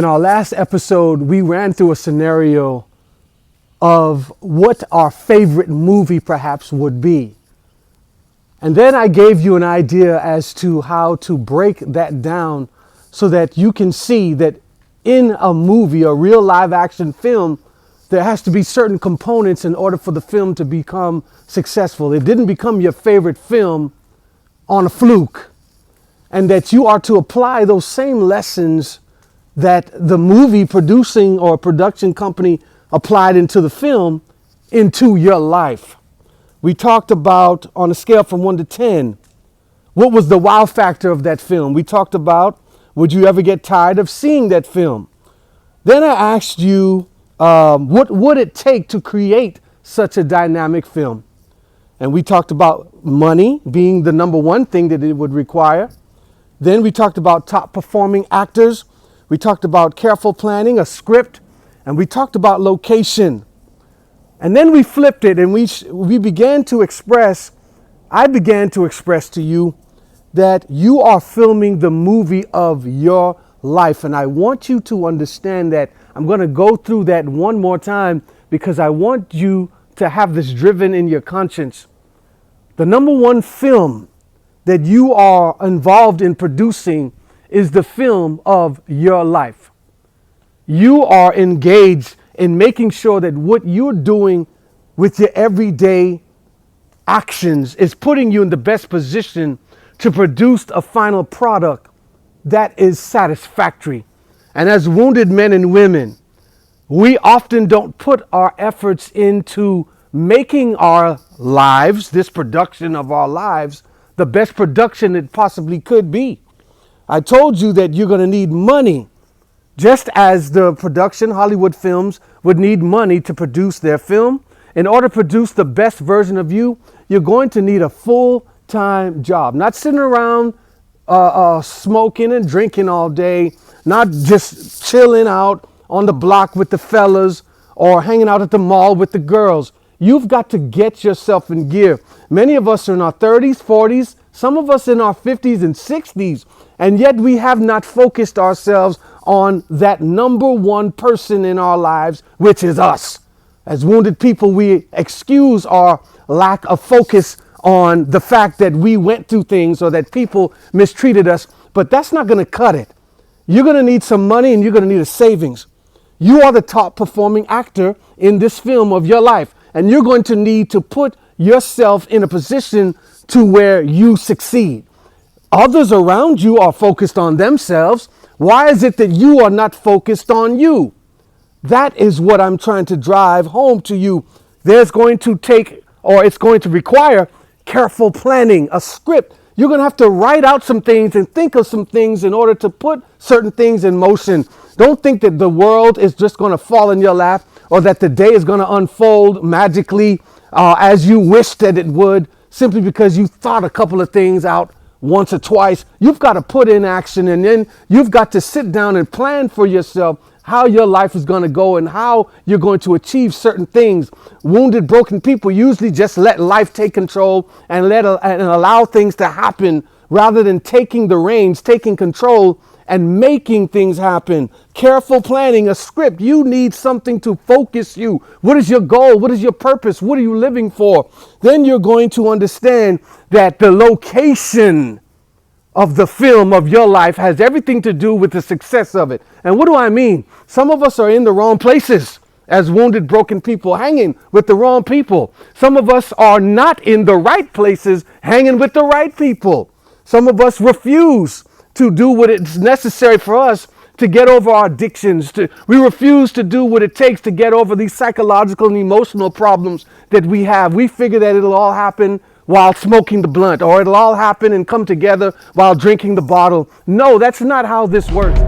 In our last episode, we ran through a scenario of what our favorite movie perhaps would be. And then I gave you an idea as to how to break that down so that you can see that in a movie, a real live action film, there has to be certain components in order for the film to become successful. It didn't become your favorite film on a fluke. And that you are to apply those same lessons that the movie producing or production company applied into the film into your life. We talked about, on a scale from 1 to 10, what was the wow factor of that film? We talked about, would you ever get tired of seeing that film? Then I asked you, what would it take to create such a dynamic film? And we talked about money being the number one thing that it would require. Then we talked about top performing actors. We talked about careful planning, a script, and we talked about location. And then we flipped it and we began to express, I began to express to you that you are filming the movie of your life. And I want you to understand that. I'm going to go through that one more time because I want you to have this driven in your conscience. The number one film that you are involved in producing is the film of your life. You are engaged in making sure that what you're doing with your everyday actions is putting you in the best position to produce a final product that is satisfactory. And as wounded men and women, we often don't put our efforts into making our lives, this production of our lives, the best production it possibly could be. I told you that you're going to need money, just as the production, Hollywood films, would need money to produce their film. In order to produce the best version of you, you're going to need a full-time job. Not sitting around smoking and drinking all day, not just chilling out on the block with the fellas or hanging out at the mall with the girls. You've got to get yourself in gear. Many of us are in our 30s, 40s, some of us in our 50s and 60s, and yet we have not focused ourselves on that number one person in our lives, which is us. As wounded people, we excuse our lack of focus on the fact that we went through things or that people mistreated us, but that's not going to cut it. You're going to need some money and you're going to need a savings. You are the top performing actor in this film of your life, and you're going to need to put yourself in a position to where you succeed. Others around you are focused on themselves. Why is it that you are not focused on you? That is what I'm trying to drive home to you. It's going to require careful planning, a script. You're going to have to write out some things and think of some things in order to put certain things in motion. Don't think that the world is just going to fall in your lap or that the day is going to unfold magically as you wish that it would, simply because you thought a couple of things out once or twice. You've got to put in action, and then you've got to sit down and plan for yourself how your life is going to go and how you're going to achieve certain things. Wounded, broken people usually just let life take control and allow things to happen rather than taking the reins, taking control and making things happen. Careful planning, a script. You need something to focus you. What is your goal? What is your purpose? What are you living for? Then you're going to understand that the location of the film of your life has everything to do with the success of it. And what do I mean? Some of us are in the wrong places as wounded, broken people, hanging with the wrong people. Some of us are not in the right places, hanging with the right people. Some of us refuse to do what is necessary for us to get over our addictions. We refuse to do what it takes to get over these psychological and emotional problems that we have. We figure that it'll all happen while smoking the blunt, or it'll all happen and come together while drinking the bottle. No, that's not how this works.